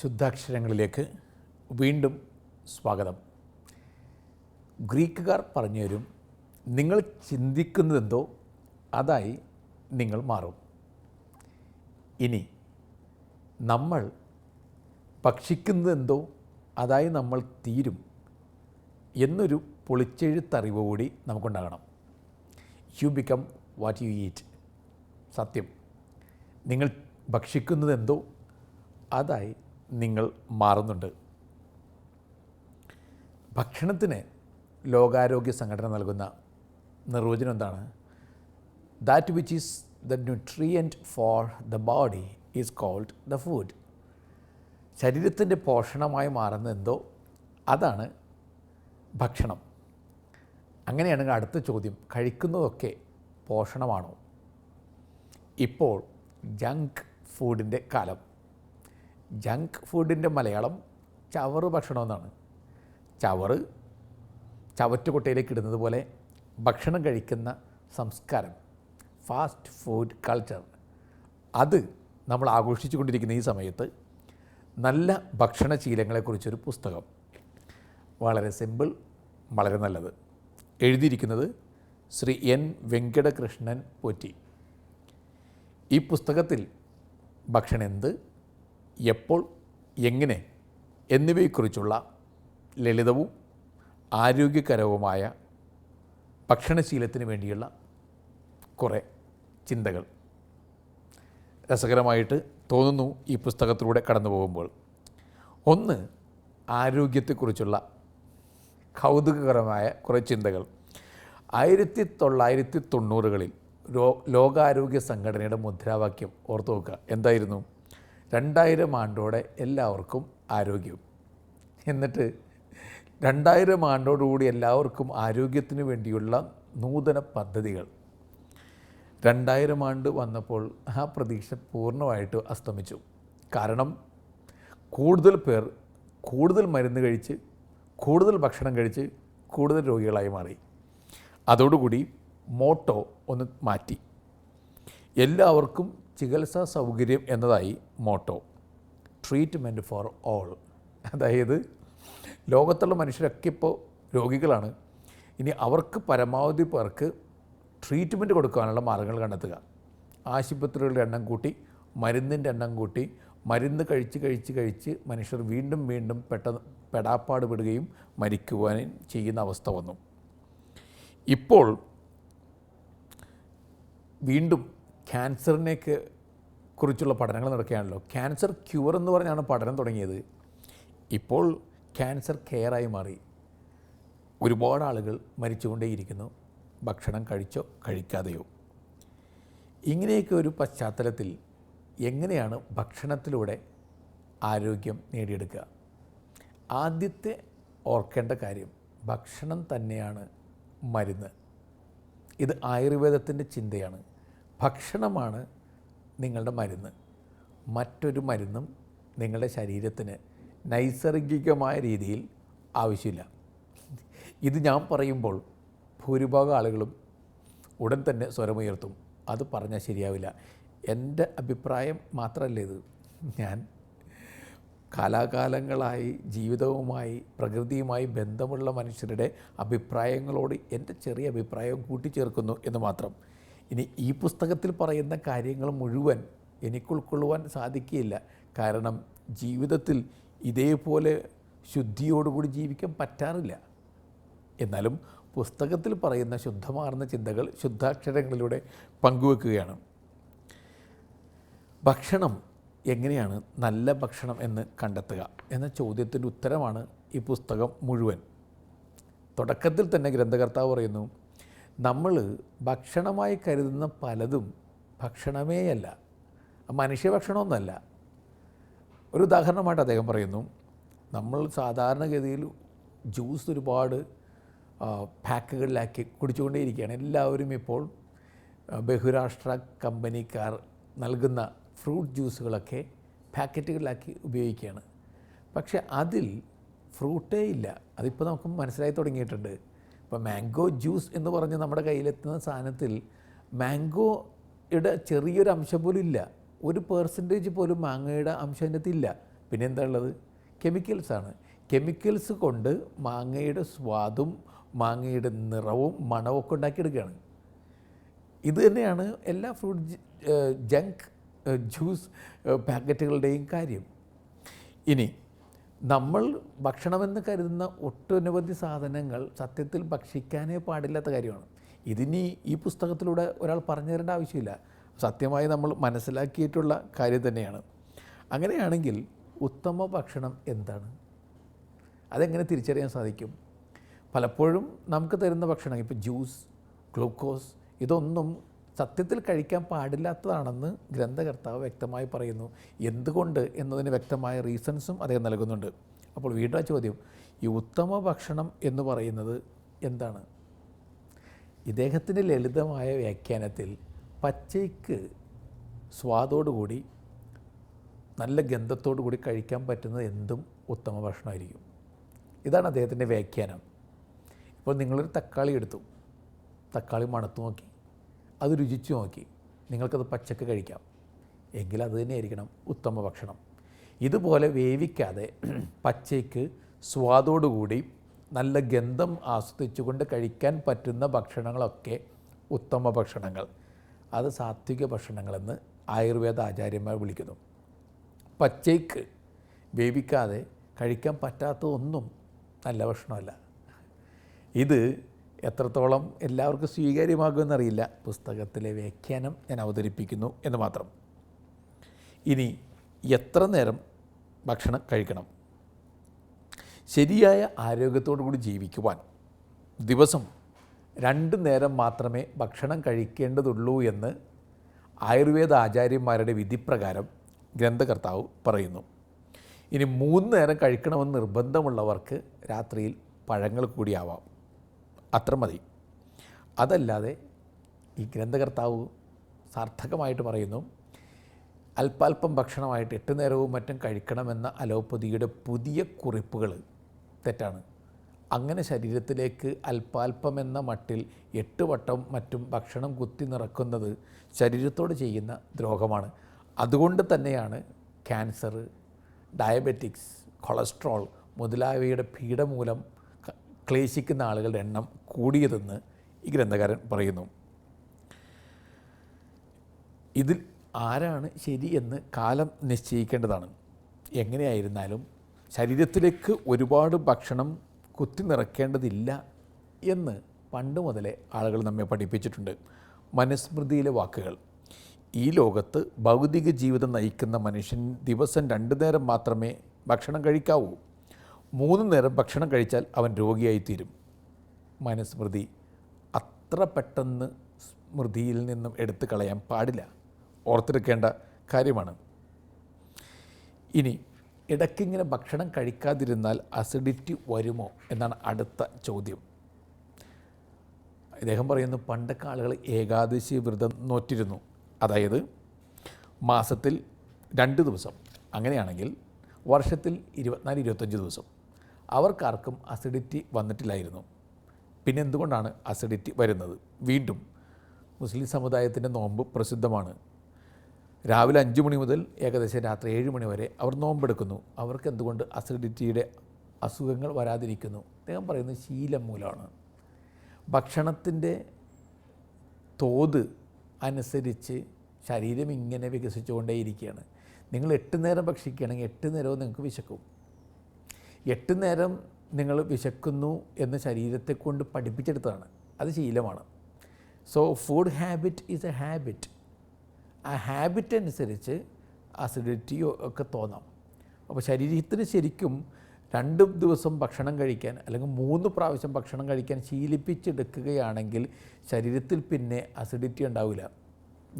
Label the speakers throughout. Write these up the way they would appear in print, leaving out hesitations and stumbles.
Speaker 1: ശുദ്ധാക്ഷരങ്ങളിലേക്ക് വീണ്ടും സ്വാഗതം. ഗ്രീക്കുകാർ പറഞ്ഞു തരും, നിങ്ങൾ ചിന്തിക്കുന്നതെന്തോ അതായി നിങ്ങൾ മാറും. ഇനി നമ്മൾ ഭക്ഷിക്കുന്നതെന്തോ അതായി നമ്മൾ തീരും എന്നൊരു പൊളിച്ചെഴുത്തറിവ് കൂടി നമുക്കുണ്ടാകണം. You become what you eat. സത്യം, നിങ്ങൾ ഭക്ഷിക്കുന്നതെന്തോ അതായി നിങ്ങൾ മാറുന്നുണ്ട്. ഭക്ഷണത്തിന് ലോകാരോഗ്യ സംഘടന നൽകുന്ന നിർവചനം എന്താണ്? That which is the nutrient for the body is called the food. ശരീരത്തിൻ്റെ പോഷണമായി മാറുന്ന എന്തോ അതാണ് ഭക്ഷണം. അങ്ങനെയാണെങ്കിൽ അടുത്ത ചോദ്യം, കഴിക്കുന്നതൊക്കെ പോഷണമാണോ? ഇപ്പോൾ ജങ്ക് ഫുഡിൻ്റെ കാലം. ജങ്ക് ഫുഡിൻ്റെ മലയാളം ചവറ് ഭക്ഷണം എന്നാണ്. ചവറ് ചവറ്റുകൊട്ടയിലേക്ക് ഇടുന്നത് പോലെ ഭക്ഷണം കഴിക്കുന്ന സംസ്കാരം, ഫാസ്റ്റ് ഫുഡ് കൾച്ചർ, അത് നമ്മൾ ആഘോഷിച്ചു കൊണ്ടിരിക്കുന്ന ഈ സമയത്ത് നല്ല ഭക്ഷണശീലങ്ങളെക്കുറിച്ചൊരു പുസ്തകം, വളരെ സിമ്പിൾ, വളരെ നല്ലത്, എഴുതിയിരിക്കുന്നത് ശ്രീ എൻ വെങ്കടകൃഷ്ണൻ പോറ്റി. ഈ പുസ്തകത്തിൽ ഭക്ഷണം എന്ത്, എപ്പോൾ, എങ്ങനെ എന്നിവയെക്കുറിച്ചുള്ള ലളിതവും ആരോഗ്യകരവുമായ ഭക്ഷണശീലത്തിന് വേണ്ടിയുള്ള കുറേ ചിന്തകൾ രസകരമായിട്ട് തോന്നുന്നു ഈ പുസ്തകത്തിലൂടെ കടന്നു പോകുമ്പോൾ. ഒന്ന്, ആരോഗ്യത്തെക്കുറിച്ചുള്ള കൗതുകകരമായ കുറേ ചിന്തകൾ. 1990കളിൽ ലോകാരോഗ്യ സംഘടനയുടെ മുദ്രാവാക്യം ഓർത്തു നോക്കുക, എന്തായിരുന്നു? 2000 ആണ്ടോടെ എല്ലാവർക്കും ആരോഗ്യം. എന്നിട്ട് 2000 ആണ്ടോടുകൂടി എല്ലാവർക്കും ആരോഗ്യത്തിന് വേണ്ടിയുള്ള നൂതന പദ്ധതികൾ. 2000 ആണ്ട് വന്നപ്പോൾ ആ പ്രതീക്ഷ പൂർണ്ണമായിട്ട് അസ്തമിച്ചു. കാരണം കൂടുതൽ പേർ കൂടുതൽ മരുന്ന് കഴിച്ച്, കൂടുതൽ ഭക്ഷണം കഴിച്ച്, കൂടുതൽ രോഗികളായി മാറി. അതോടുകൂടി മോട്ടോ ഒന്ന് മാറ്റി. എല്ലാവർക്കും ചികിത്സാ സൗകര്യം എന്നതായി മോട്ടോ. Treatment for all. അതായത് ലോകത്തുള്ള മനുഷ്യരൊക്കെ ഇപ്പോൾ രോഗികളാണ്. ഇനി അവർക്ക് പരമാവധി പേർക്ക് ട്രീറ്റ്മെൻറ്റ് കൊടുക്കാനുള്ള മാർഗ്ഗങ്ങൾ കണ്ടെത്തുക. ആശുപത്രികളുടെ എണ്ണം കൂട്ടി, മരുന്നിൻ്റെ എണ്ണം കൂട്ടി, മരുന്ന് കഴിച്ച് മനുഷ്യർ വീണ്ടും പെടാപ്പാട് പെടുകയും മരിക്കുവാനും ചെയ്യുന്ന അവസ്ഥ വന്നു. ഇപ്പോൾ വീണ്ടും ക്യാൻസറിനെയൊക്കെ കുറിച്ചുള്ള പഠനങ്ങൾ നടക്കുകയാണല്ലോ. ക്യാൻസർ ക്യൂർ എന്ന് പറഞ്ഞാണ് പഠനം തുടങ്ങിയത്. ഇപ്പോൾ ക്യാൻസർ കെയറായി മാറി. ഒരുപാട് ആളുകൾ മരിച്ചുകൊണ്ടേയിരിക്കുന്നു, ഭക്ഷണം കഴിച്ചോ കഴിക്കാതെയോ. ഇങ്ങനെയൊക്കെ ഒരു പശ്ചാത്തലത്തിൽ എങ്ങനെയാണ് ഭക്ഷണത്തിലൂടെ ആരോഗ്യം നേടിയെടുക്കുക? ആദ്യത്തെ ഓർക്കേണ്ട കാര്യം, ഭക്ഷണം തന്നെയാണ് മരുന്ന്. ഇത് ആയുർവേദത്തിൻ്റെ ചിന്തയാണ്. ഭക്ഷണമാണ് നിങ്ങളുടെ മരുന്ന്. മറ്റൊരു മരുന്നും നിങ്ങളുടെ ശരീരത്തിന് നൈസർഗികമായ രീതിയിൽ ആവശ്യമില്ല. ഇത് ഞാൻ പറയുമ്പോൾ ഭൂരിഭാഗം ആളുകളും ഉടൻ തന്നെ സ്വരമുയർത്തും, അത് പറഞ്ഞാൽ ശരിയാവില്ല. എൻ്റെ അഭിപ്രായം മാത്രമല്ല ഇത്. ഞാൻ കാലാകാലങ്ങളായി ജീവിതവുമായി പ്രകൃതിയുമായി ബന്ധമുള്ള മനുഷ്യരുടെ അഭിപ്രായങ്ങളോട് എൻ്റെ ചെറിയ അഭിപ്രായം കൂട്ടിച്ചേർക്കുന്നു എന്ന് മാത്രം. ഇനി ഈ പുസ്തകത്തിൽ പറയുന്ന കാര്യങ്ങൾ മുഴുവൻ എനിക്ക് ഉൾക്കൊള്ളുവാൻ സാധിക്കുകയില്ല. കാരണം ജീവിതത്തിൽ ഇതേപോലെ ശുദ്ധിയോടുകൂടി ജീവിക്കാൻ പറ്റാറില്ല. എന്നാലും പുസ്തകത്തിൽ പറയുന്ന ശുദ്ധമാർന്ന ചിന്തകൾ ശുദ്ധാക്ഷരങ്ങളിലൂടെ പങ്കുവെക്കുകയാണ്. ഭക്ഷണം എങ്ങനെയാണ് നല്ല ഭക്ഷണം എന്ന് കണ്ടെത്തുക എന്ന ചോദ്യത്തിൻ്റെ ഉത്തരമാണ് ഈ പുസ്തകം മുഴുവൻ. തുടക്കത്തിൽ തന്നെ ഗ്രന്ഥകർത്താവ് പറയുന്നു, നമ്മൾ ഭക്ഷണമായി കരുതുന്ന പലതും ഭക്ഷണമേയല്ല, മനുഷ്യഭക്ഷണമൊന്നുമല്ല. ഒരു ഉദാഹരണമായിട്ട് അദ്ദേഹം പറയുന്നു, നമ്മൾ സാധാരണഗതിയിൽ ജ്യൂസ് ഒരുപാട് പാക്കുകളിലാക്കി കുടിച്ചുകൊണ്ടേയിരിക്കുകയാണ്. എല്ലാവരും ഇപ്പോൾ ബഹുരാഷ്ട്ര കമ്പനിക്കാർ നൽകുന്ന ഫ്രൂട്ട് ജ്യൂസുകളൊക്കെ പാക്കറ്റുകളിലാക്കി ഉപയോഗിക്കുകയാണ്. പക്ഷെ അതിൽ ഫ്രൂട്ടേ ഇല്ല. അതിപ്പോൾ നമുക്ക് മനസ്സിലായി തുടങ്ങിയിട്ടുണ്ട്. ഇപ്പോൾ മാംഗോ ജ്യൂസ് എന്ന് പറഞ്ഞ് നമ്മുടെ കയ്യിലെത്തുന്ന സാധനത്തിൽ മാംഗോയുടെ ചെറിയൊരു അംശം പോലും ഇല്ല. 1% പോലും മാങ്ങയുടെ അംശം അതിനകത്തില്ല. പിന്നെ എന്താ ഉള്ളത്? കെമിക്കൽസാണ്. കെമിക്കൽസ് കൊണ്ട് മാങ്ങയുടെ സ്വാദും മാങ്ങയുടെ നിറവും മണവും ഒക്കെ ഉണ്ടാക്കിയെടുക്കുകയാണ്. ഇത് തന്നെയാണ് എല്ലാ ഫ്രൂട്ട് ജങ്ക് ജ്യൂസ് പാക്കറ്റുകളുടെയും കാര്യം. ഇനി നമ്മൾ ഭക്ഷണമെന്ന് കരുതുന്ന ഒട്ടനവധി സാധനങ്ങൾ സത്യത്തിൽ ഭക്ഷിക്കാനേ പാടില്ലാത്ത കാര്യമാണ്. ഇതിനി ഈ പുസ്തകത്തിലൂടെ ഒരാൾ പറഞ്ഞു തരേണ്ട ആവശ്യമില്ല, സത്യമായി നമ്മൾ മനസ്സിലാക്കിയിട്ടുള്ള കാര്യം തന്നെയാണ്. അങ്ങനെയാണെങ്കിൽ ഉത്തമ ഭക്ഷണം എന്താണ്? അതെങ്ങനെ തിരിച്ചറിയാൻ സാധിക്കും? പലപ്പോഴും നമുക്ക് തരുന്ന ഭക്ഷണം, ഇപ്പോൾ ജ്യൂസ്, ഗ്ലൂക്കോസ്, ഇതൊന്നും സത്യത്തിൽ കഴിക്കാൻ പാടില്ലാത്തതാണെന്ന് ഗ്രന്ഥകർത്താവ് വ്യക്തമായി പറയുന്നു. എന്തുകൊണ്ട് എന്നതിന് വ്യക്തമായ റീസൺസും അദ്ദേഹം നൽകുന്നുണ്ട്. അപ്പോൾ വീണ്ടും ആ ചോദ്യം, ഈ ഉത്തമ ഭക്ഷണം എന്ന് പറയുന്നത് എന്താണ്? ഇദ്ദേഹത്തിൻ്റെ ലളിതമായ വ്യാഖ്യാനത്തിൽ പച്ചയ്ക്ക് സ്വാദോടുകൂടി നല്ല ഗന്ധത്തോടു കൂടി കഴിക്കാൻ പറ്റുന്നത് എന്തും ഉത്തമ ഭക്ഷണമായിരിക്കും. ഇതാണ് അദ്ദേഹത്തിൻ്റെ വ്യാഖ്യാനം. ഇപ്പോൾ നിങ്ങളൊരു തക്കാളി എടുത്തു, തക്കാളി മണത്ത് നോക്കി, അത് രുചിച്ച് നോക്കി, നിങ്ങൾക്കത് പച്ചക്ക് കഴിക്കാം, എങ്കിൽ അത് തന്നെയായിരിക്കണം ഉത്തമ ഭക്ഷണം. ഇതുപോലെ വേവിക്കാതെ പച്ചയ്ക്ക് സ്വാദോടുകൂടി നല്ല ഗന്ധം ആസ്വദിച്ചുകൊണ്ട് കഴിക്കാൻ പറ്റുന്ന ഭക്ഷണങ്ങളൊക്കെ ഉത്തമ ഭക്ഷണങ്ങൾ. അത് സാത്വിക ഭക്ഷണങ്ങളെന്ന് ആയുർവേദ ആചാര്യന്മാർ വിളിക്കുന്നു. പച്ചയ്ക്ക് വേവിക്കാതെ കഴിക്കാൻ പറ്റാത്തതൊന്നും നല്ല ഭക്ഷണമല്ല. ഇത് എത്രത്തോളം എല്ലാവർക്കും സ്വീകാര്യമാകുമെന്നറിയില്ല. പുസ്തകത്തിലെ വ്യാഖ്യാനം ഞാൻ അവതരിപ്പിക്കുന്നു എന്ന് മാത്രം. ഇനി എത്ര നേരം ഭക്ഷണം കഴിക്കണം? ശരിയായ ആരോഗ്യത്തോടു കൂടി ജീവിക്കുവാൻ ദിവസം 2 നേരം മാത്രമേ ഭക്ഷണം കഴിക്കേണ്ടതുള്ളൂ എന്ന് ആയുർവേദ ആചാര്യന്മാരുടെ വിധിപ്രകാരം ഗ്രന്ഥകർത്താവ് പറയുന്നു. ഇനി 3 നേരം കഴിക്കണമെന്ന് നിർബന്ധമുള്ളവർക്ക് രാത്രിയിൽ പഴങ്ങൾ കൂടിയാവാം, അത്ര മതി. അതല്ലാതെ ഈ ഗ്രന്ഥകർത്താവ് സാർത്ഥകമായിട്ട് പറയുന്നു, അല്പാൽപ്പം ഭക്ഷണമായിട്ട് 8 നേരവും മറ്റും കഴിക്കണമെന്ന അലോപ്പതിയുടെ പുതിയ കുറിപ്പുകൾ തെറ്റാണ്. അങ്ങനെ ശരീരത്തിലേക്ക് അല്പാൽപ്പം എന്ന മട്ടിൽ 8 വട്ടം മറ്റും ഭക്ഷണം കുത്തി നിറക്കുന്നത് ശരീരത്തോട് ചെയ്യുന്ന ദ്രോഹമാണ്. അതുകൊണ്ട് തന്നെയാണ് ക്യാൻസർ, ഡയബറ്റിക്സ്, കൊളസ്ട്രോൾ മുതലായവയുടെ പീഡ മൂലം ക്ലേശിക്കുന്ന ആളുകളുടെ എണ്ണം കൂടിയതെന്ന് ഈ ഗ്രന്ഥകാരൻ പറയുന്നു. ഇതിൽ ആരാണ് ശരിയെന്ന് കാലം നിശ്ചയിക്കേണ്ടതാണ്. എങ്ങനെയായിരുന്നാലും ശരീരത്തിലേക്ക് ഒരുപാട് ഭക്ഷണം കുത്തി നിറയ്ക്കേണ്ടതില്ല എന്ന് പണ്ട് മുതലേ ആളുകൾ നമ്മെ പഠിപ്പിച്ചിട്ടുണ്ട്. മനുസ്മൃതിയിലെ വാക്കുകൾ, ഈ ലോകത്ത് ഭൗതിക ജീവിതം നയിക്കുന്ന മനുഷ്യൻ ദിവസം 2 നേരം മാത്രമേ ഭക്ഷണം കഴിക്കാവൂ. 3 നേരം ഭക്ഷണം കഴിച്ചാൽ അവൻ രോഗിയായിത്തീരും. മനുസ്മൃതി അത്ര പെട്ടെന്ന് സ്മൃതിയിൽ നിന്നും എടുത്തു കളയാൻ പാടില്ല, ഓർത്തെടുക്കേണ്ട കാര്യമാണ്. ഇനി ഇടയ്ക്കിങ്ങനെ ഭക്ഷണം കഴിക്കാതിരുന്നാൽ അസിഡിറ്റി വരുമോ എന്നാണ് അടുത്ത ചോദ്യം. ഇദ്ദേഹം പറയുന്നു, പണ്ടൊക്കെ ആളുകൾ ഏകാദശി വ്രതം നോറ്റിരുന്നു. അതായത് മാസത്തിൽ 2 ദിവസം, അങ്ങനെയാണെങ്കിൽ വർഷത്തിൽ 24-25 ദിവസം. അവർക്കാർക്കും അസിഡിറ്റി വന്നിട്ടില്ലായിരുന്നു. പിന്നെ എന്തുകൊണ്ടാണ് അസിഡിറ്റി വരുന്നത്? വീണ്ടും മുസ്ലിം സമുദായത്തിൻ്റെ നോമ്പ് പ്രസിദ്ധമാണ്. രാവിലെ 5 മണി മുതൽ ഏകദേശം രാത്രി 7 മണി വരെ അവർ നോമ്പെടുക്കുന്നു. അവർക്ക് എന്തുകൊണ്ട് അസിഡിറ്റിയുടെ അസുഖങ്ങൾ വരാതിരിക്കുന്നു? അദ്ദേഹം പറയുന്നത് ശീലം മൂലമാണ്. ഭക്ഷണത്തിൻ്റെ തോത് അനുസരിച്ച് ശരീരം ഇങ്ങനെ വികസിച്ചുകൊണ്ടേയിരിക്കുകയാണ്. നിങ്ങൾ 8 നേരം ഭക്ഷിക്കുകയാണെങ്കിൽ 8 നേരവും നിങ്ങൾക്ക് വിശക്കും. 8 നേരം നിങ്ങൾ വിശക്കുന്നു എന്ന് ശരീരത്തെ കൊണ്ട് പഠിപ്പിച്ചെടുത്തതാണ്. അത് ശീലമാണ്. So food habit is A habit. ആ ഹാബിറ്റ് അനുസരിച്ച് അസിഡിറ്റിയോ ഒക്കെ തോന്നാം. അപ്പോൾ ശരീരത്തിന് ശരിക്കും 2 ദിവസം ഭക്ഷണം കഴിക്കാൻ അല്ലെങ്കിൽ 3 പ്രാവശ്യം ഭക്ഷണം കഴിക്കാൻ ശീലിപ്പിച്ചെടുക്കുകയാണെങ്കിൽ ശരീരത്തിൽ പിന്നെ അസിഡിറ്റി ഉണ്ടാവില്ല.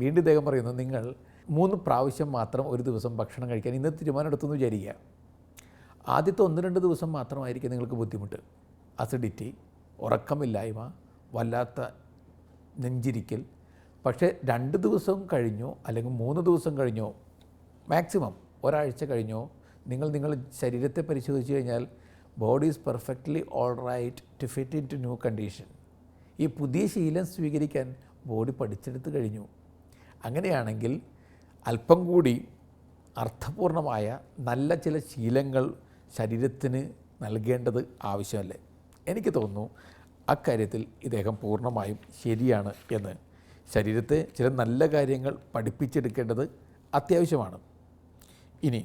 Speaker 1: വീണ്ടും ഇദ്ദേഹം പറയുന്നു, നിങ്ങൾ 3 പ്രാവശ്യം മാത്രം ഒരു ദിവസം ഭക്ഷണം കഴിക്കാൻ ഇന്ന് തീരുമാനം എടുത്തെന്ന് വിചാരിക്കുക. ആദ്യത്തെ 1-2 ദിവസം മാത്രമായിരിക്കും നിങ്ങൾക്ക് ബുദ്ധിമുട്ട്, അസിഡിറ്റി, ഉറക്കമില്ലായ്മ, വല്ലാത്ത നെഞ്ചിരിക്കൽ. പക്ഷേ 2 ദിവസം കഴിഞ്ഞോ അല്ലെങ്കിൽ 3 ദിവസം കഴിഞ്ഞോ, മാക്സിമം ഒരാഴ്ച കഴിഞ്ഞോ നിങ്ങൾ ശരീരത്തെ പരിശോധിച്ച് കഴിഞ്ഞാൽ body is perfectly all right to fit in to new condition. ഈ പുതിയ ശീലം സ്വീകരിക്കാൻ ബോഡി പഠിച്ചെടുത്ത് കഴിഞ്ഞു. അങ്ങനെയാണെങ്കിൽ അല്പം കൂടി അർത്ഥപൂർണമായ നല്ല ചില ശീലങ്ങൾ ശരീരത്തിന് നൽകേണ്ടത് ആവശ്യമല്ലേ? എനിക്ക് തോന്നുന്നു അക്കാര്യത്തിൽ ഇദ്ദേഹം പൂർണ്ണമായും ശരിയാണ് എന്ന്. ശരീരത്തെ ചില നല്ല കാര്യങ്ങൾ പഠിപ്പിച്ചെടുക്കേണ്ടത് അത്യാവശ്യമാണ്. ഇനി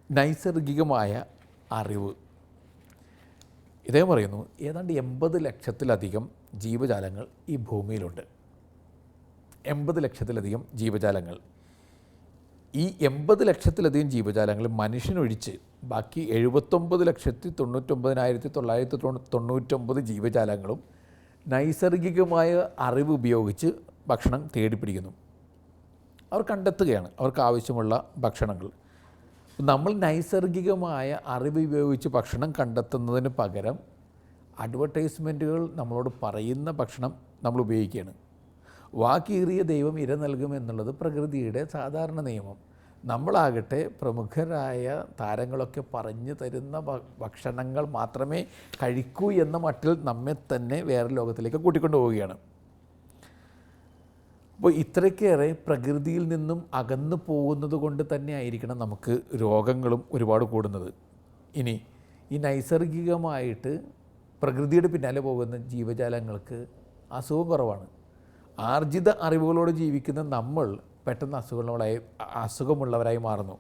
Speaker 1: നൈസർഗികമായ അറിവ്. ഇദ്ദേഹം പറയുന്നു ഏതാണ്ട് 80 ലക്ഷത്തിലധികം ജീവജാലങ്ങൾ ഈ ഭൂമിയിലുണ്ട്. 80 ലക്ഷത്തിലധികം ജീവജാലങ്ങൾ. ഈ 80 ലക്ഷത്തിലധികം ജീവജാലങ്ങൾ മനുഷ്യനൊഴിച്ച് ബാക്കി 79,99,999 ജീവജാലങ്ങളും നൈസർഗികമായ അറിവ് ഉപയോഗിച്ച് ഭക്ഷണം തേടിപ്പിടിക്കുന്നു. അവർ കണ്ടെത്തുകയാണ് അവർക്ക് ആവശ്യമുള്ള ഭക്ഷണങ്ങൾ. നമ്മൾ നൈസർഗികമായ അറിവ് ഉപയോഗിച്ച് ഭക്ഷണം കണ്ടെത്തുന്നതിന് പകരം അഡ്വർടൈസ്മെൻറ്റുകൾ നമ്മളോട് പറയുന്ന ഭക്ഷണം നമ്മൾ ഉപയോഗിക്കുകയാണ്. വാക്കീറിയ ദൈവം ഇര നൽകുമെന്നുള്ളത് പ്രകൃതിയുടെ സാധാരണ നിയമം. നമ്മളാകട്ടെ പ്രമുഖരായ താരങ്ങളൊക്കെ പറഞ്ഞു തരുന്ന ഭക്ഷണങ്ങൾ മാത്രമേ കഴിക്കൂ എന്ന മട്ടിൽ നമ്മെ തന്നെ വേറെ ലോകത്തിലേക്ക് കൂട്ടിക്കൊണ്ടു പോവുകയാണ്. അപ്പോൾ ഇത്രയ്ക്കേറെ പ്രകൃതിയിൽ നിന്നും അകന്നു പോകുന്നത് കൊണ്ട് തന്നെ ആയിരിക്കണം നമുക്ക് രോഗങ്ങളും ഒരുപാട് കൂടുന്നത്. ഇനി ഈ നൈസർഗികമായിട്ട് പ്രകൃതിയുടെ പിന്നാലെ പോകുന്ന ജീവജാലങ്ങൾക്ക് അസുഖം കുറവാണ്. ആർജിത അറിവുകളോട് ജീവിക്കുന്ന നമ്മൾ പെട്ടെന്ന് അസുഖമുള്ളവരായി മാറുന്നു.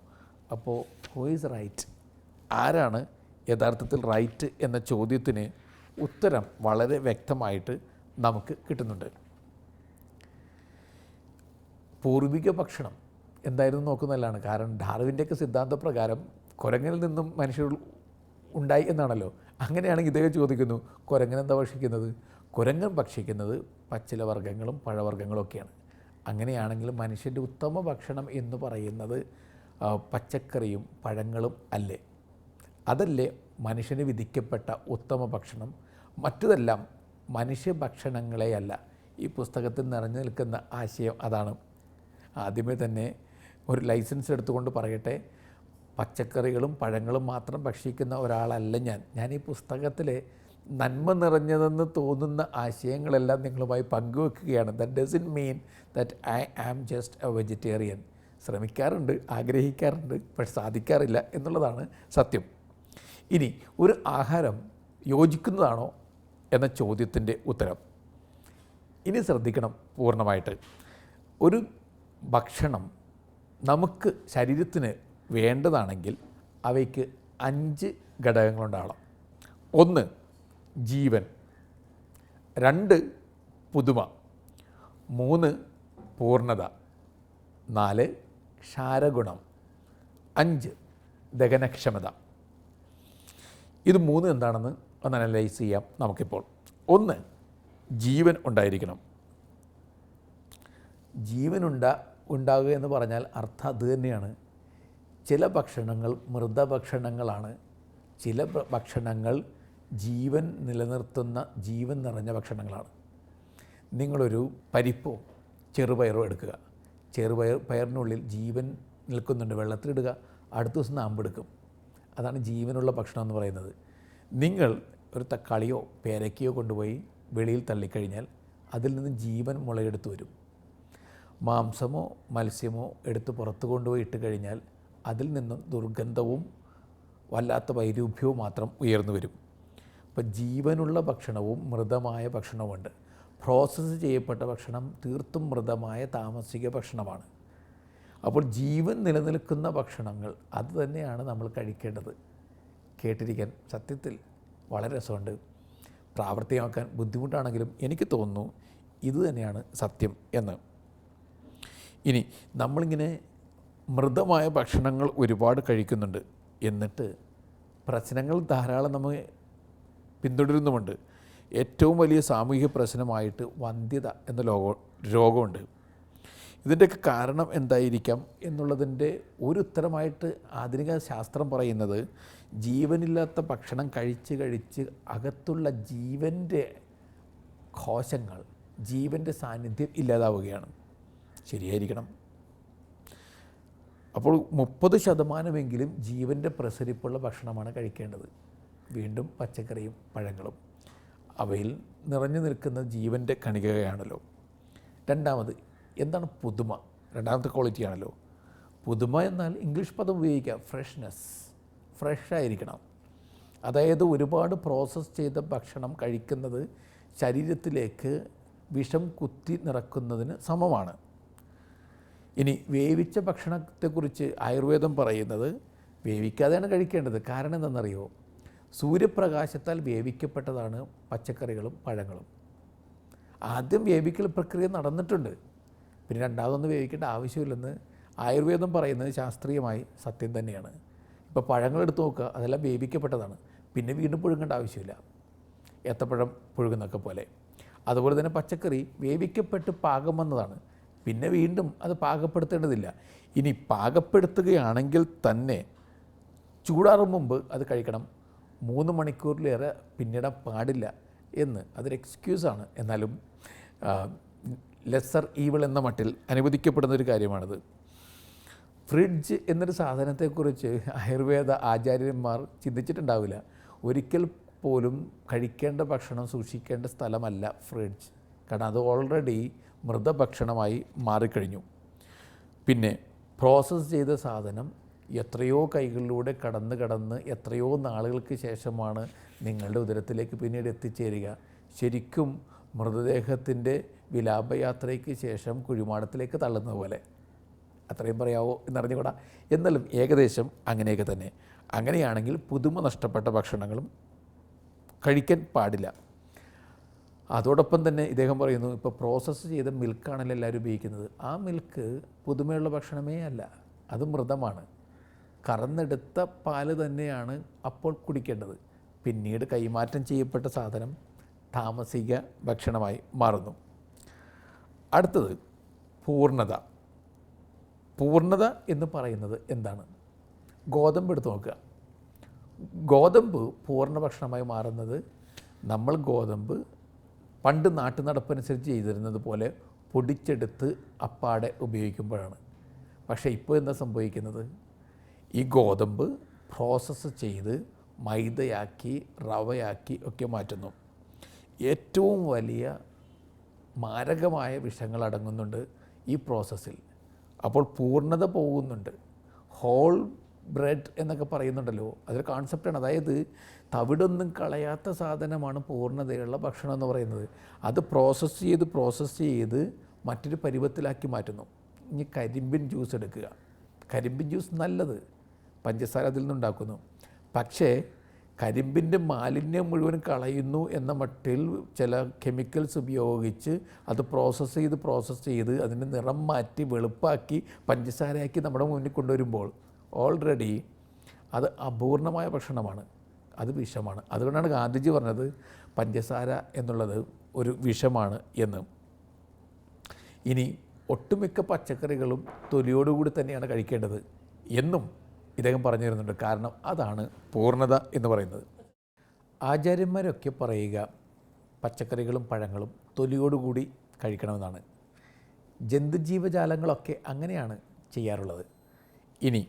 Speaker 1: അപ്പോൾ ഹൂ ഈസ് റൈറ്റ്? ആരാണ് യഥാർത്ഥത്തിൽ റൈറ്റ് എന്ന ചോദ്യത്തിന് ഉത്തരം വളരെ വ്യക്തമായിട്ട് നമുക്ക് കിട്ടുന്നുണ്ട്. പൂർവിക ഭക്ഷണം എന്തായിരുന്നു നോക്കുന്നതല്ലാണ്. കാരണം ഡാർവിൻ്റെയൊക്കെ സിദ്ധാന്തപ്രകാരം കുരങ്ങനിൽ നിന്നും മനുഷ്യർ ഉണ്ടായി എന്നാണല്ലോ. അങ്ങനെയാണെങ്കിൽ ഇദ്ദേഹം ചോദിക്കുന്നു, കുരങ്ങൻ എന്താ ഭക്ഷിക്കുന്നത്? കുരങ്ങൻ ഭക്ഷിക്കുന്നത് പച്ചിലവർഗ്ഗങ്ങളും പഴവർഗ്ഗങ്ങളും ഒക്കെയാണ്. അങ്ങനെയാണെങ്കിൽ മനുഷ്യൻ്റെ ഉത്തമ ഭക്ഷണം എന്ന് പറയുന്നത് പച്ചക്കറിയും പഴങ്ങളും അല്ലേ? അതല്ലേ മനുഷ്യന് വിധിക്കപ്പെട്ട ഉത്തമ ഭക്ഷണം? മറ്റതെല്ലാം മനുഷ്യഭക്ഷണങ്ങളെയല്ല. ഈ പുസ്തകത്തിൽ നിറഞ്ഞു നിൽക്കുന്ന ആശയം അതാണ്. ആദ്യമേ തന്നെ ഒരു ലൈസൻസ് എടുത്തുകൊണ്ട് പറയട്ടെ, പച്ചക്കറികളും പഴങ്ങളും മാത്രം ഭക്ഷിക്കുന്ന ഒരാളല്ല ഞാൻ ഈ പുസ്തകത്തിലെ നന്മ നിറഞ്ഞതെന്ന് തോന്നുന്ന ആശയങ്ങളെല്ലാം നിങ്ങളുമായി പങ്കുവെക്കുകയാണ്. That doesn't mean that I am just a vegetarian. ശ്രമിക്കാറുണ്ട്, ആഗ്രഹിക്കാറുണ്ട്, പക്ഷെ സാധിക്കാറില്ല എന്നുള്ളതാണ് സത്യം. ഇനി ഒരു ആഹാരം യോജിക്കുന്നതാണോ എന്ന ചോദ്യത്തിൻ്റെ ഉത്തരം ഇനി ശ്രദ്ധിക്കണം പൂർണ്ണമായിട്ട്. ഒരു ഭക്ഷണം നമുക്ക് ശരീരത്തിന് വേണ്ടതാണെങ്കിൽ അവയ്ക്ക് 5 ഘടകങ്ങളുണ്ടാകണം. 1 ജീവൻ, 2 പുതുമ, 3 പൂർണ്ണത, 4 ക്ഷാരഗുണം, 5 ദഹനക്ഷമത. ഇത് 3 എന്താണെന്ന് ഒന്ന് അനലൈസ് ചെയ്യാം നമുക്കിപ്പോൾ. 1 ജീവൻ ഉണ്ടായിരിക്കണം. ജീവൻ ഉണ്ടാകുക എന്ന് പറഞ്ഞാൽ അർത്ഥം അത് തന്നെയാണ്. ചില ഭക്ഷണങ്ങൾ മൃതഭക്ഷണങ്ങളാണ്, ചില ഭക്ഷണങ്ങൾ ജീവൻ നിലനിർത്തുന്ന ജീവൻ നിറഞ്ഞ ഭക്ഷണങ്ങളാണ്. നിങ്ങളൊരു പരിപ്പോ ചെറുപയറോ എടുക്കുക. പയറിനുള്ളിൽ ജീവൻ നിൽക്കുന്നുണ്ട്, വെള്ളത്തിലിടുക, അടുത്ത ദിവസം നാമ്പെടുക്കും. അതാണ് ജീവനുള്ള ഭക്ഷണം എന്ന് പറയുന്നത്. നിങ്ങൾ ഒരു തക്കാളിയോ പേരയ്ക്കയോ കൊണ്ടുപോയി വെളിയിൽ തള്ളിക്കഴിഞ്ഞാൽ അതിൽ നിന്ന് ജീവൻ മുളയെടുത്ത് വരും. മാംസമോ മത്സ്യമോ എടുത്ത് പുറത്ത് കൊണ്ടുപോയി ഇട്ട് കഴിഞ്ഞാൽ അതിൽ നിന്നും ദുർഗന്ധവും വല്ലാത്ത വൈരൂപ്യവും മാത്രം ഉയർന്നു വരും. അപ്പോൾ ജീവനുള്ള ഭക്ഷണവും മൃതമായ ഭക്ഷണവുമുണ്ട്. പ്രോസസ്സ് ചെയ്യപ്പെട്ട ഭക്ഷണം തീർത്തും മൃതമായ താമസിക ഭക്ഷണമാണ്. അപ്പോൾ ജീവൻ നിലനിൽക്കുന്ന ഭക്ഷണങ്ങൾ അത് തന്നെയാണ് നമ്മൾ കഴിക്കേണ്ടത്. കേട്ടിരിക്കാൻ സത്യത്തിൽ വളരെ രസമുണ്ട്. പ്രാവർത്തികമാക്കാൻ ബുദ്ധിമുട്ടാണെങ്കിലും എനിക്ക് തോന്നുന്നു ഇത് തന്നെയാണ് സത്യം എന്ന്. ഇനി നമ്മളിങ്ങനെ മൃതമായ ഭക്ഷണങ്ങൾ ഒരുപാട് കഴിക്കുന്നുണ്ട്, എന്നിട്ട് പ്രശ്നങ്ങൾ ധാരാളം നമ്മൾ പിന്തുടരുന്നുമുണ്ട്. ഏറ്റവും വലിയ സാമൂഹിക പ്രശ്നമായിട്ട് വന്ധ്യത എന്ന രോഗമുണ്ട്. ഇതിൻ്റെയൊക്കെ കാരണം എന്തായിരിക്കാം എന്നുള്ളതിൻ്റെ ഒരു ഉത്തരമായിട്ട് ആധുനിക ശാസ്ത്രം പറയുന്നത് ജീവനില്ലാത്ത ഭക്ഷണം കഴിച്ച് അകത്തുള്ള ജീവൻ്റെ കോശങ്ങൾ, ജീവൻ്റെ സാന്നിധ്യം ഇല്ലാതാവുകയാണ്. ശരിയായിരിക്കണം. അപ്പോൾ 30% ജീവൻ്റെ പ്രസരിപ്പുള്ള ഭക്ഷണമാണ് കഴിക്കേണ്ടത്. വീണ്ടും പച്ചക്കറിയും പഴങ്ങളും അവയിൽ നിറഞ്ഞു നിൽക്കുന്ന ജീവൻ്റെ കണികയാണല്ലോ. രണ്ടാമത് എന്താണ് പുതുമ? രണ്ടാമത്തെ ക്വാളിറ്റിയാണല്ലോ പുതുമ എന്നാൽ ഇംഗ്ലീഷ് പദം ഉപയോഗിക്കാം, ഫ്രഷ്നെസ്. ഫ്രഷായിരിക്കണം. അതായത് ഒരുപാട് പ്രോസസ്സ് ചെയ്ത ഭക്ഷണം കഴിക്കുന്നത് ശരീരത്തിലേക്ക് വിഷം കുത്തി നിറക്കുന്നതിന് സമമാണ്. ഇനി വേവിച്ച ഭക്ഷണത്തെക്കുറിച്ച് ആയുർവേദം പറയുന്നത് വേവിക്കാതെയാണ് കഴിക്കേണ്ടത്. കാരണം എന്താണെന്നറിയോ? സൂര്യപ്രകാശത്താൽ വേവിക്കപ്പെട്ടതാണ് പച്ചക്കറികളും പഴങ്ങളും. ആദ്യം വേവിക്കൽ പ്രക്രിയ നടന്നിട്ടുണ്ട്, പിന്നെ രണ്ടാമതൊന്നും വേവിക്കേണ്ട ആവശ്യമില്ലെന്ന് ആയുർവേദം പറയുന്നത് ശാസ്ത്രീയമായി സത്യം തന്നെയാണ്. ഇപ്പോൾ പഴങ്ങളെടുത്ത് നോക്കുക, അതെല്ലാം വേവിക്കപ്പെട്ടതാണ്, പിന്നെ വീണ്ടും പുഴുങ്ങേണ്ട ആവശ്യമില്ല, ഏത്തപ്പഴം പുഴുങ്ങുന്നൊക്കെ പോലെ. അതുപോലെ തന്നെ പച്ചക്കറി വേവിക്കപ്പെട്ട് പാകം വന്നതാണ്, പിന്നെ വീണ്ടും അത് പാകപ്പെടുത്തേണ്ടതില്ല. ഇനി പാകപ്പെടുത്തുകയാണെങ്കിൽ തന്നെ ചൂടാറും മുമ്പ് അത് കഴിക്കണം. 3 മണിക്കൂറിലേറെ പിന്നിടാൻ പാടില്ല എന്ന് അതൊരു എക്സ്ക്യൂസാണ്. എന്നാലും ലെസ്സർ ഈവിൾ എന്ന മട്ടിൽ അനുവദിക്കപ്പെടുന്നൊരു കാര്യമാണിത്. ഫ്രിഡ്ജ് എന്നൊരു സാധനത്തെക്കുറിച്ച് ആയുർവേദ ആചാര്യന്മാർ ചിന്തിച്ചിട്ടുണ്ടാവില്ല. ഒരിക്കൽ പോലും കഴിക്കേണ്ട ഭക്ഷണം സൂക്ഷിക്കേണ്ട സ്ഥലമല്ല ഫ്രിഡ്ജ്. കാരണം അത് ഓൾറെഡി മൃതഭക്ഷണമായി മാറിക്കഴിഞ്ഞു. പിന്നെ പ്രോസസ്സ് ചെയ്ത സാധനം എത്രയോ കൈകളിലൂടെ കടന്ന് എത്രയോ നാളുകൾക്ക് ശേഷമാണ് നിങ്ങളുടെ ഉദരത്തിലേക്ക് പിന്നീട് എത്തിച്ചേരുക. ശരിക്കും മൃതദേഹത്തിൻ്റെ വിലാപയാത്രയ്ക്ക് ശേഷം കുഴിമാടത്തിലേക്ക് തള്ളുന്ന പോലെ. അത്രയും പറയാവോ എന്നറിഞ്ഞുകൂടാ, എന്നാലും ഏകദേശം അങ്ങനെയൊക്കെ തന്നെ. അങ്ങനെയാണെങ്കിൽ പുതുമ നഷ്ടപ്പെട്ട ഭക്ഷണങ്ങളും കഴിക്കാൻ പാടില്ല. അതോടൊപ്പം തന്നെ ഇദ്ദേഹം പറയുന്നു, ഇപ്പോൾ പ്രോസസ്സ് ചെയ്ത മിൽക്കാണല്ലോ എല്ലാവരും ഉപയോഗിക്കുന്നത്. ആ മിൽക്ക് പുതുമയുള്ള ഭക്ഷണമേ അല്ല, അത് മൃതമാണ്. കറന്നെടുത്ത പാല് തന്നെയാണ് അപ്പോൾ കുടിക്കേണ്ടത്. പിന്നീട് കൈമാറ്റം ചെയ്യപ്പെട്ട സാധനം താമസിക ഭക്ഷണമായി മാറുന്നു. അടുത്തത് പൂർണ്ണത. പൂർണ്ണത എന്ന് പറയുന്നത് എന്താണ്? ഗോതമ്പ് എടുത്ത് നോക്കുക. ഗോതമ്പ് പൂർണ്ണ ഭക്ഷണമായി മാറുന്നത് നമ്മൾ ഗോതമ്പ് പണ്ട് നാട്ടുനടപ്പനുസരിച്ച് ചെയ്തിരുന്നത് പോലെ പൊടിച്ചെടുത്ത് അപ്പാടെ ഉപയോഗിക്കുമ്പോഴാണ്. പക്ഷേ ഇപ്പോൾ എന്താ സംഭവിക്കുന്നത്? ഈ ഗോതമ്പ് പ്രോസസ്സ് ചെയ്ത് മൈദയാക്കി റവയാക്കി ഒക്കെ മാറ്റുന്നു. ഏറ്റവും വലിയ മാരകമായ വിഷങ്ങൾ അടങ്ങുന്നുണ്ട് ഈ പ്രോസസ്സിൽ. അപ്പോൾ പൂർണ്ണത പോകുന്നുണ്ട്. ഹോൾ ബ്രെഡ് എന്നൊക്കെ പറയുന്നുണ്ടല്ലോ, അതൊരു കോൺസെപ്റ്റാണ്. അതായത് തവിടൊന്നും കളയാത്ത സാധനമാണ് പൂർണ്ണതയുള്ള ഭക്ഷണം എന്ന് പറയുന്നത്. അത് പ്രോസസ്സ് ചെയ്ത് മറ്റൊരു പരുവത്തിലാക്കി മാറ്റുന്നു. ഇനി കരിമ്പിൻ ജ്യൂസ് എടുക്കുക. കരിമ്പിൻ ജ്യൂസ് നല്ലത്, പഞ്ചസാര അതിൽ നിന്നുണ്ടാക്കുന്നു. പക്ഷേ കരിമ്പിൻ്റെ മാലിന്യം മുഴുവൻ കളയുന്നു എന്ന മട്ടിൽ ചില കെമിക്കൽസ് ഉപയോഗിച്ച് അത് പ്രോസസ്സ് ചെയ്ത് അതിൻ്റെ നിറം മാറ്റി വെളുപ്പാക്കി പഞ്ചസാരയാക്കി നമ്മുടെ മുന്നിൽ കൊണ്ടുവരുമ്പോൾ ഓൾറെഡി അത് അപൂർണമായ ഭക്ഷണമാണ്, അത് വിഷമാണ്. അതുകൊണ്ടാണ് ഗാന്ധിജി പറഞ്ഞത് പഞ്ചസാര എന്നുള്ളത് ഒരു വിഷമാണ് എന്ന്. ഇനി ഒട്ടുമിക്ക പച്ചക്കറികളും തൊലിയോടുകൂടി തന്നെയാണ് കഴിക്കേണ്ടത് എന്നും ഇദ്ദേഹം പറഞ്ഞു തരുന്നുണ്ട്. കാരണം അതാണ് പൂർണ്ണത എന്ന് പറയുന്നത്. ആചാര്യന്മാരൊക്കെ പറയുക പച്ചക്കറികളും പഴങ്ങളും തൊലിയോടുകൂടി കഴിക്കണമെന്നാണ്. ജന്തുജീവജാലങ്ങളൊക്കെ അങ്ങനെയാണ് ചെയ്യാറുള്ളത്. ഇനി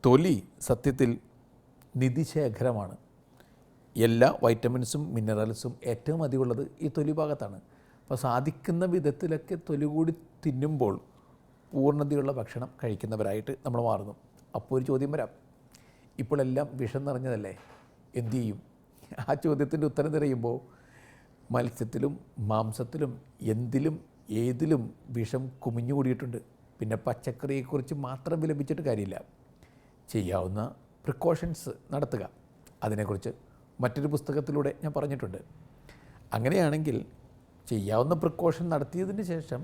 Speaker 1: തൊലി സത്യത്തിൽ നിധിശേഖരമാണ്. എല്ലാ വൈറ്റമിൻസും മിനറൽസും ഏറ്റവും അധികമുള്ളത് ഈ തൊലി ഭാഗത്താണ്. അപ്പോൾ സാധിക്കുന്ന വിധത്തിലൊക്കെ തൊലി കൂടി തിന്നുമ്പോൾ പൂർണ്ണതയുള്ള ഭക്ഷണം കഴിക്കുന്നവരായിട്ട് നമ്മൾ മാറുന്നു. അപ്പോൾ ഒരു ചോദ്യം വരാം, ഇപ്പോഴെല്ലാം വിഷം നിറഞ്ഞതല്ലേ, എന്തു ചെയ്യും? ആ ചോദ്യത്തിൻ്റെ ഉത്തരം തിരയുമ്പോൾ മത്സ്യത്തിലും മാംസത്തിലും ഏതിലും വിഷം കുമിഞ്ഞുകൂടിയിട്ടുണ്ട്. പിന്നെ പച്ചക്കറിയെക്കുറിച്ച് മാത്രം വിലപിച്ചിട്ട് കാര്യമില്ല. ചെയ്യാവുന്ന പ്രിക്കോഷൻസ് നടത്തുക. അതിനെക്കുറിച്ച് മറ്റൊരു പുസ്തകത്തിലൂടെ ഞാൻ പറഞ്ഞിട്ടുണ്ട്. അങ്ങനെയാണെങ്കിൽ ചെയ്യാവുന്ന പ്രിക്കോഷൻ നടത്തിയതിന് ശേഷം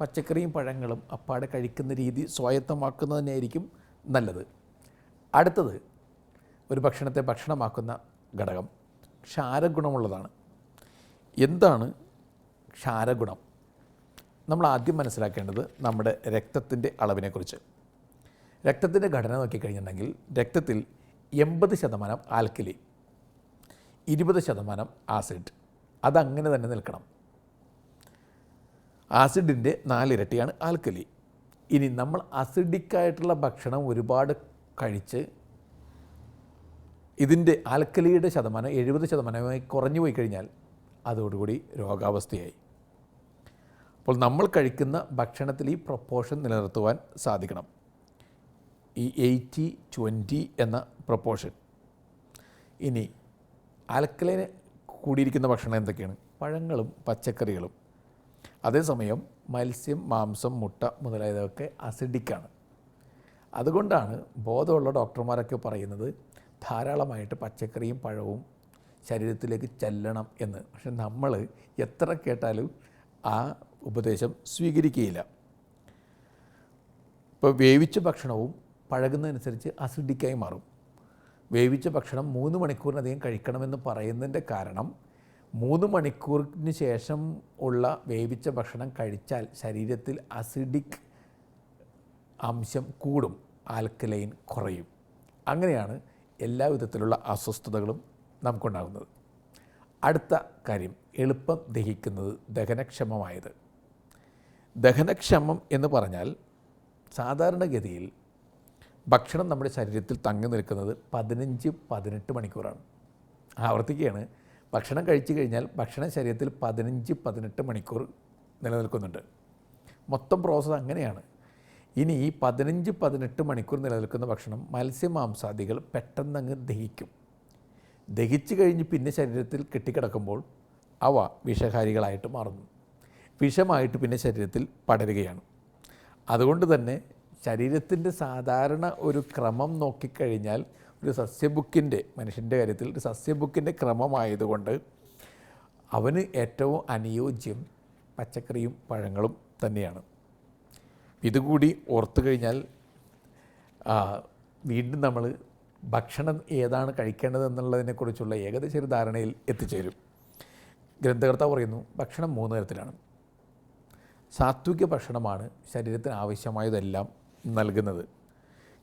Speaker 1: പച്ചക്കറിയും പഴങ്ങളും അപ്പാടെ കഴിക്കുന്ന രീതി സ്വായത്തമാക്കുന്നത് തന്നെയായിരിക്കും നല്ലത്. അടുത്തത് ഒരു ഭക്ഷണത്തെ ഭക്ഷണമാക്കുന്ന ഘടകം ക്ഷാരഗുണമുള്ളതാണ്. എന്താണ് ക്ഷാരഗുണം? നമ്മൾ ആദ്യം മനസ്സിലാക്കേണ്ടത് നമ്മുടെ രക്തത്തിൻ്റെ അളവിനെക്കുറിച്ച്. രക്തത്തിൻ്റെ ഘടന നോക്കിക്കഴിഞ്ഞിട്ടുണ്ടെങ്കിൽ രക്തത്തിൽ 80% ആൽക്കലി, 20% ആസിഡ്. അതങ്ങനെ തന്നെ നിൽക്കണം. ആസിഡിൻ്റെ 4 ഇരട്ടിയാണ് ആൽക്കലി. ഇനി നമ്മൾ അസിഡിക്കായിട്ടുള്ള ഭക്ഷണം ഒരുപാട് കഴിച്ച് ഇതിൻ്റെ ആൽക്കലിയുടെ ശതമാനം 70% കുറഞ്ഞു പോയി കഴിഞ്ഞാൽ അതോടുകൂടി രോഗാവസ്ഥയായി. അപ്പോൾ നമ്മൾ കഴിക്കുന്ന ഭക്ഷണത്തിൽ ഈ പ്രൊപ്പോർഷൻ നിലനിർത്തുവാൻ സാധിക്കണം. ഈ 80-20 എന്ന പ്രൊപ്പോർഷൻ. ഇനി ആൽക്കലൈൻ കൂടിയിരിക്കുന്ന ഭക്ഷണം എന്തൊക്കെയാണ്? പഴങ്ങളും പച്ചക്കറികളും. അതേസമയം മത്സ്യം, മാംസം, മുട്ട മുതലായതൊക്കെ അസിഡിക്കാണ്. അതുകൊണ്ടാണ് ബോധമുള്ള ഡോക്ടർമാരൊക്കെ പറയുന്നത് ധാരാളമായിട്ട് പച്ചക്കറിയും പഴവും ശരീരത്തിലേക്ക് ചെല്ലണം എന്ന്. പക്ഷെ നമ്മൾ എത്ര കേട്ടാലും ആ ഉപദേശം സ്വീകരിക്കുകയില്ല. ഇപ്പോൾ വേവിച്ച ഭക്ഷണവും പഴകുന്നതനുസരിച്ച് അസിഡിക്കായി മാറും. വേവിച്ച ഭക്ഷണം 3 മണിക്കൂറിനധികം കഴിക്കണമെന്ന് പറയുന്നതിൻ്റെ കാരണം 3 മണിക്കൂറിന് ശേഷം ഉള്ള വേവിച്ച ഭക്ഷണം കഴിച്ചാൽ ശരീരത്തിൽ അസിഡിക് അംശം കൂടും, ആൽക്കലൈൻ കുറയും. അങ്ങനെയാണ് എല്ലാ വിധത്തിലുള്ള അസ്വസ്ഥതകളും നമുക്കുണ്ടാകുന്നത്. അടുത്ത കാര്യം, എളുപ്പം ദഹിക്കുന്നത്, ദഹനക്ഷമമായത്. ദഹനക്ഷമം എന്ന് പറഞ്ഞാൽ സാധാരണഗതിയിൽ ഭക്ഷണം നമ്മുടെ ശരീരത്തിൽ തങ്ങി നിൽക്കുന്നത് 15-18 മണിക്കൂറാണ്. ആവർത്തിക്കുകയാണ്, ഭക്ഷണം കഴിച്ചു കഴിഞ്ഞാൽ ഭക്ഷണം ശരീരത്തിൽ 15-18 മണിക്കൂർ നിലനിൽക്കുന്നുണ്ട്. മൊത്തം പ്രോസസ്സ് അങ്ങനെയാണ്. ഇനി ഈ 15-18 മണിക്കൂർ നിലനിൽക്കുന്ന ഭക്ഷണം മത്സ്യമാംസാദികൾ പെട്ടെന്നങ്ങ് ദഹിക്കും. ദഹിച്ചു കഴിഞ്ഞ് പിന്നെ ശരീരത്തിൽ കെട്ടിക്കിടക്കുമ്പോൾ അവ വിഷകാരികളായിട്ട് മാറുന്നു. വിഷമായിട്ട് പിന്നെ ശരീരത്തിൽ പടരുകയാണ്. അതുകൊണ്ട് തന്നെ ശരീരത്തിൻ്റെ സാധാരണ ഒരു ക്രമം നോക്കിക്കഴിഞ്ഞാൽ ഒരു സസ്യബുക്കിൻ്റെ, മനുഷ്യൻ്റെ കാര്യത്തിൽ ഒരു സസ്യബുക്കിൻ്റെ ക്രമമായതുകൊണ്ട് അവന് ഏറ്റവും അനുയോജ്യം പച്ചക്കറിയും പഴങ്ങളും തന്നെയാണ്. ഇതുകൂടി ഓർത്തു കഴിഞ്ഞാൽ വീണ്ടും നമ്മൾ ഭക്ഷണം ഏതാണ് കഴിക്കേണ്ടതെന്നുള്ളതിനെക്കുറിച്ചുള്ള ഏകദേശ ഒരു ധാരണയിൽ എത്തിച്ചേരും. ഗ്രന്ഥകർത്താവ് പറയുന്നു, ഭക്ഷണം 3 തരത്തിലാണ്. സാത്വിക ഭക്ഷണമാണ് ശരീരത്തിന് ആവശ്യമായതെല്ലാം നൽകുന്നത്.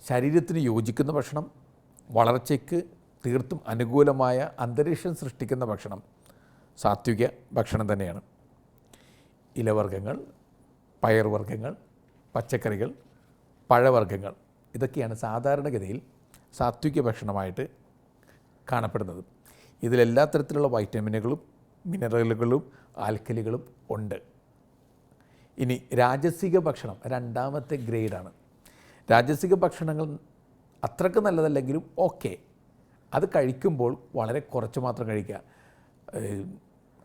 Speaker 1: ശരീരത്തിന് യോജിക്കുന്ന ഭക്ഷണം, വളർച്ചയ്ക്ക് തീർത്തും അനുകൂലമായ അന്തരീക്ഷം സൃഷ്ടിക്കുന്ന ഭക്ഷണം സാത്വിക ഭക്ഷണം തന്നെയാണ്. ഇലവർഗ്ഗങ്ങൾ, പയർവർഗ്ഗങ്ങൾ, പച്ചക്കറികൾ, പഴവർഗ്ഗങ്ങൾ, ഇതൊക്കെയാണ് സാധാരണഗതിയിൽ സാത്വിക ഭക്ഷണമായിട്ട് കാണപ്പെടുന്നത്. ഇതിലെല്ലാ തരത്തിലുള്ള വൈറ്റമിനുകളും മിനറലുകളും ആൽക്കലികളും ഉണ്ട്. ഇനി രാജസിക ഭക്ഷണം രണ്ടാമത്തെ ഗ്രേഡാണ്. രാജസിക ഭക്ഷണങ്ങൾ അത്രയ്ക്ക് നല്ലതല്ലെങ്കിലും ഓക്കെ, അത് കഴിക്കുമ്പോൾ വളരെ കുറച്ച് മാത്രം കഴിക്കുക.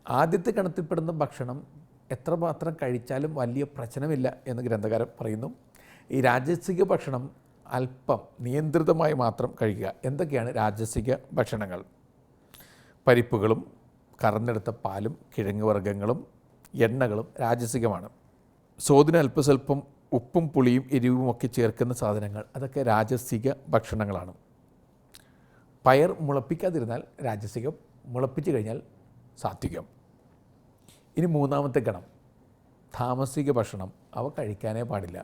Speaker 1: ആദ്യത്തെ ഗണത്തിൽപ്പെടുന്ന ഭക്ഷണം എത്രമാത്രം കഴിച്ചാലും വലിയ പ്രശ്നമില്ല എന്ന് ഗ്രന്ഥകാരൻ പറയുന്നു. ഈ രാജസിക ഭക്ഷണം അല്പം നിയന്ത്രിതമായി മാത്രം കഴിക്കുക. എന്തൊക്കെയാണ് രാജസിക ഭക്ഷണങ്ങൾ? പരിപ്പുകളും കറന്നെടുത്ത പാലും കിഴങ്ങ് വർഗ്ഗങ്ങളും എണ്ണകളും രാജസികമാണ്. സ്വാദിന് അല്പസ്വല്പം ഉപ്പും പുളിയും എരിവും ഒക്കെ ചേർക്കുന്ന സാധനങ്ങൾ, അതൊക്കെ രാജസിക ഭക്ഷണങ്ങളാണ്. പയർ മുളപ്പിക്കാതിരുന്നാൽ രാജസികം, മുളപ്പിച്ച് കഴിഞ്ഞാൽ സാത്വികം. ഇനി മൂന്നാമത്തെ ഗണം താമസിക ഭക്ഷണം, അവ കഴിക്കാനേ പാടില്ല.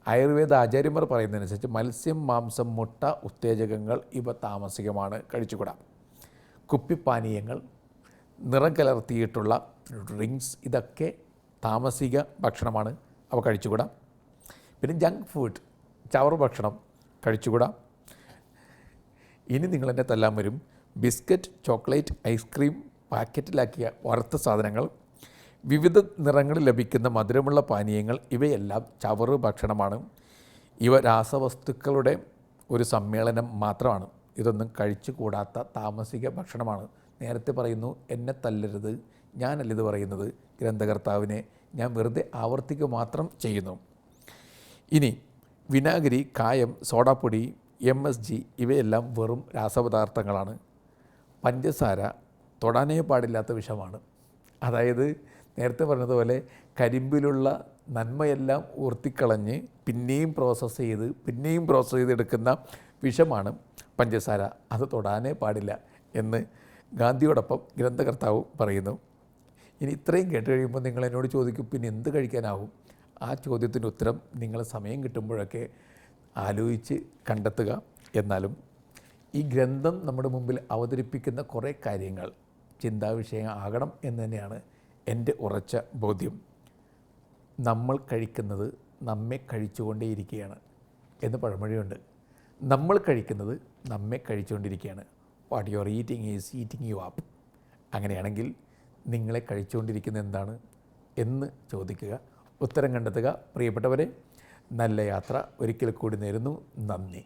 Speaker 1: ആയുർവേദ ആചാര്യന്മാർ പറയുന്നതനുസരിച്ച് മത്സ്യം, മാംസം, മുട്ട, ഉത്തേജകങ്ങൾ ഇവ താമസികമാണ്, കഴിച്ചുകൂടാ. കുപ്പിപ്പാനീയങ്ങൾ, നിറം കലർത്തിയിട്ടുള്ള ഡ്രിങ്ക്സ്, ഇതൊക്കെ താമസിക ഭക്ഷണമാണ്, അവ കഴിച്ചുകൂടാ. പിന്നെ ജങ്ക് ഫുഡ്, ചവറ് ഭക്ഷണം കഴിച്ചുകൂടാ. ഇനി നിങ്ങളെന്നെ തല്ലാൻ വരും. ബിസ്ക്കറ്റ്, ചോക്ലേറ്റ്, ഐസ്ക്രീം, പാക്കറ്റിലാക്കിയ വറുത്ത സാധനങ്ങൾ, വിവിധ നിറങ്ങളിൽ ലഭിക്കുന്ന മധുരമുള്ള പാനീയങ്ങൾ, ഇവയെല്ലാം ചവറ് ഭക്ഷണമാണ്. ഇവ രാസവസ്തുക്കളുടെ ഒരു സമ്മേളനം മാത്രമാണ്. ഇതൊന്നും കഴിച്ചുകൂടാത്ത താമസിക ഭക്ഷണമാണ്. നേരത്തെ പറയുന്നു, എന്നെ തല്ലരുത്, ഞാനല്ലിത് പറയുന്നത്, ഗ്രന്ഥകർത്താവിനെ ഞാൻ വെറുതെ ആവർത്തിക്കുക മാത്രം ചെയ്യുന്നു. ഇനി വിനാഗിരി, കായം, സോഡാപ്പൊടി, MSG ഇവയെല്ലാം വെറും രാസപദാർത്ഥങ്ങളാണ്. പഞ്ചസാര തൊടാനേ പാടില്ലാത്ത വിഷമാണ്. അതായത് നേരത്തെ പറഞ്ഞതുപോലെ കരിമ്പിലുള്ള നന്മയെല്ലാം ഊർത്തിക്കളഞ്ഞ് പിന്നെയും പ്രോസസ്സ് ചെയ്തെടുക്കുന്ന വിഷമാണ് പഞ്ചസാര. അത് തൊടാനേ പാടില്ല എന്ന് ഗാന്ധിയോടൊപ്പം ഗ്രന്ഥകർത്താവ് പറയുന്നു. ഇനി ഇത്രയും കേട്ട് കഴിയുമ്പോൾ നിങ്ങൾ എന്നോട് ചോദിക്കും, പിന്നെ എന്ത് കഴിക്കാനാവും? ആ ചോദ്യത്തിൻ്റെ ഉത്തരം നിങ്ങൾ സമയം കിട്ടുമ്പോഴൊക്കെ ആലോചിച്ച് കണ്ടെത്തുക. എന്നാലും ഈ ഗ്രന്ഥം നമ്മുടെ മുമ്പിൽ അവതരിപ്പിക്കുന്ന കുറേ കാര്യങ്ങൾ ചിന്താവിഷയം ആകണം എന്ന് തന്നെയാണ് എൻ്റെ ഉറച്ച ബോധ്യം. നമ്മൾ കഴിക്കുന്നത് നമ്മെ കഴിച്ചുകൊണ്ടേയിരിക്കുകയാണ് എന്ന് പഴമൊഴിയുണ്ട്. നമ്മൾ കഴിക്കുന്നത് നമ്മെ കഴിച്ചുകൊണ്ടിരിക്കുകയാണ്. What you are eating is eating you up. അങ്ങനെയാണെങ്കിൽ നിങ്ങളെ കഴിച്ചുകൊണ്ടിരിക്കുന്നത് എന്താണ് എന്ന് ചോദിക്കുക, ഉത്തരം കണ്ടെത്തുക. പ്രിയപ്പെട്ടവരെ, നല്ല യാത്ര ഒരിക്കൽ കൂടി നേരുന്നു. നന്ദി.